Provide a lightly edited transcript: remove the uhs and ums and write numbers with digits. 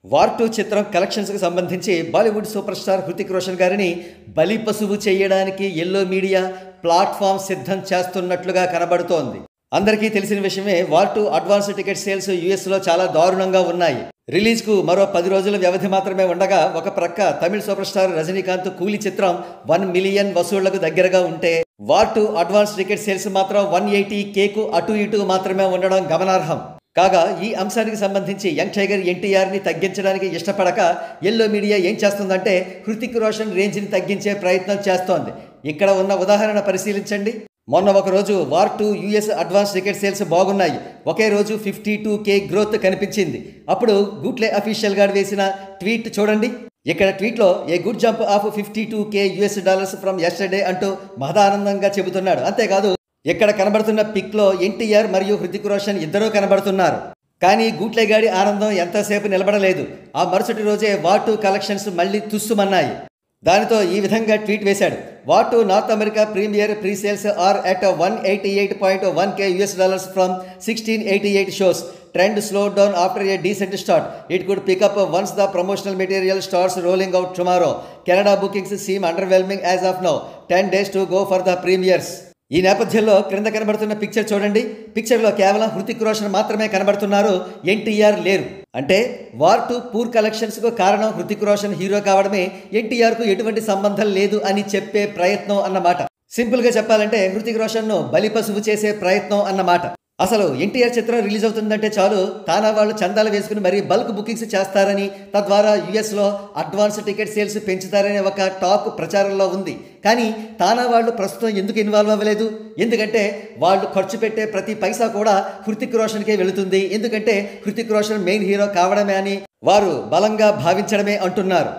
War 2 చిత్రం కలెక్షన్స్‌కి సంబంధించి Bollywood super star Hrithik Roshan గారిని బలి పశువు చేయడానికి యెల్లో మీడియా ప్లాట్‌ఫామ్ సిద్ధం చేస్తున్నట్లుగా కనబడుతోంది. అందరికీ తెలిసిన విషయమే వార్ 2 అడ్వాన్స్ టికెట్ సేల్స్ యూఎస్‌లో చాలా దారుణంగా ఉన్నాయి. రిలీజ్‌కు మరో 10 రోజుల వ్యవధి మాత్రమే ఉండగా ఒక ప్రక్క తమిళ సూపర్ స్టార్ రజనీకాంత్ కూలీ చిత్రం 1 మిలియన్ వసూళ్లకు దగ్గరగా ఉంటే వార్ 2 అడ్వాన్స్ టికెట్ సేల్స్ మాత్రం 180Kకు అటు ఇటు మాత్రమే ఉండడం గమనార్హం. కాగా ఈ అంశానికి సంబంధించి యంగ్ టైగర్ ఎన్టీఆర్ని తగ్గించడానికి ఇష్టపడక యెల్లో మీడియా ఏం చేస్తుందంటే హృతిక్ రోషన్ రేంజ్ని తగ్గించే ప్రయత్నం చేస్తోంది. ఇక్కడ ఉన్న ఉదాహరణ పరిశీలించండి. మొన్న ఒకరోజు war 2 US advance ticket sales బాగున్నాయి. ఒకే రోజు 52K గ్రోత్ కనిపించింది. అప్పుడు గూట్లే అఫీషియల్ గా వేసిన ట్వీట్ చూడండి. ఇక్కడ ట్వీట్లో a good jump of $52K from yesterday అంటూ మహదానందంగా చెబుతున్నాడు. అంతేకాదు ఇక్కడ కనబడుతున్న పిక్లో ఎన్టీఆర్ మరియు హృతిక్ రోషన్ ఇద్దరూ కనబడుతున్నారు. కానీ గూట్లేగాడి ఆనందం ఎంతసేపు నిలబడలేదు. ఆ మరుసటి రోజే వార్ 2 కలెక్షన్స్ మళ్ళీ తుస్సుమన్నాయి. దానితో ఈ విధంగా ట్వీట్ వేశాడు. War 2 North America premiere pre sales are at $188.1K from 1688 shows. Trend slowed down after a decent start. It could pick up once the promotional material starts rolling out tomorrow. Canada bookings seem underwhelming as of now. 10 days to go for the premieres. ఈ నేపథ్యంలో క్రింద కనబడుతున్న picture చూడండి. పిక్చర్లో కేవలం హృతిక్ రోషన్ మాత్రమే కనబడుతున్నారు, ఎన్టీఆర్ లేరు. అంటే వార్ 2 పూర్ కలెక్షన్స్కు కారణం హృతిక్ రోషన్ హీరో కావడమే, ఎన్టీఆర్కు ఎటువంటి సంబంధం లేదు అని చెప్పే ప్రయత్నం అన్నమాట. సింపుల్గా చెప్పాలంటే హృతిక్ రోషన్ను బలి పశువు చేసే ప్రయత్నం అన్నమాట. అసలు ఎన్టీఆర్ చిత్రం రిలీజ్ అవుతుందంటే చాలు తానా వాళ్ళు చందాలు వేసుకుని మరీ బల్క్ బుకింగ్స్ చేస్తారని, తద్వారా యూఎస్లో అడ్వాన్స్ టికెట్ సేల్స్ పెంచుతారనే ఒక టాక్ ప్రచారంలో ఉంది. కానీ తానా వాళ్ళు ప్రస్తుతం ఎందుకు ఇన్వాల్వ్ అవ్వలేదు? ఎందుకంటే వాళ్ళు ఖర్చు పెట్టే ప్రతి పైసా కూడా హృతిక్ రోషన్కే వెళుతుంది. ఎందుకంటే హృతిక్ రోషన్ మెయిన్ హీరో కావడమే అని వారు బలంగా భావించడమే అంటున్నారు.